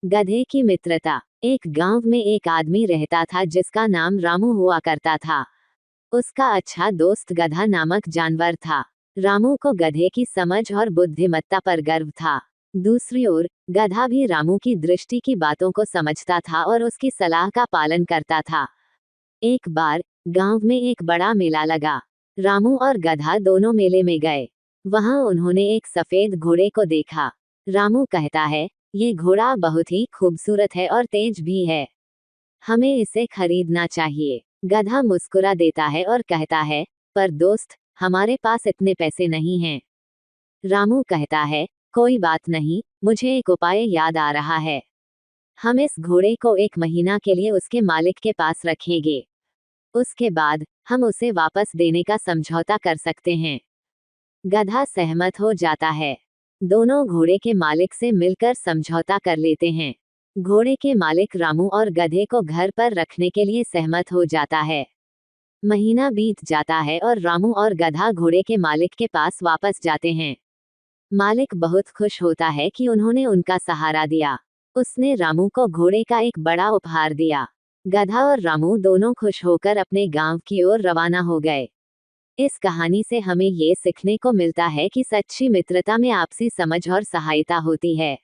गधे की मित्रता। एक गांव में एक आदमी रहता था जिसका नाम रामू हुआ करता था। उसका अच्छा दोस्त गधा नामक जानवर था। रामू को गधे की समझ और बुद्धिमत्ता पर गर्व था। दूसरी ओर गधा भी रामू की दृष्टि की बातों को समझता था और उसकी सलाह का पालन करता था। एक बार गांव में एक बड़ा मेला लगा। रामू और गधा दोनों मेले में गए। वहां उन्होंने एक सफेद घोड़े को देखा। रामू कहता है, ये घोड़ा बहुत ही खूबसूरत है और तेज भी है। हमें इसे खरीदना चाहिए। गधा मुस्कुरा देता है और कहता है, पर दोस्त, हमारे पास इतने पैसे नहीं हैं। रामू कहता है, कोई बात नहीं, मुझे एक उपाय याद आ रहा है। हम इस घोड़े को 1 महीना के लिए उसके मालिक के पास रखेंगे। उसके बाद हम उसे वापस देने का समझौता कर सकते हैं। गधा सहमत हो जाता है। दोनों घोड़े के मालिक से मिलकर समझौता कर लेते हैं। घोड़े के मालिक रामू और गधे को घर पर रखने के लिए सहमत हो जाता है। महीना बीत जाता है और रामू और गधा घोड़े के मालिक के पास वापस जाते हैं। मालिक बहुत खुश होता है कि उन्होंने उनका सहारा दिया। उसने रामू को घोड़े का एक बड़ा उपहार दिया। गधा और रामू दोनों खुश होकर अपने गांव की ओर रवाना हो गए। इस कहानी से हमें ये सीखने को मिलता है कि सच्ची मित्रता में आपसी समझ और सहायता होती है।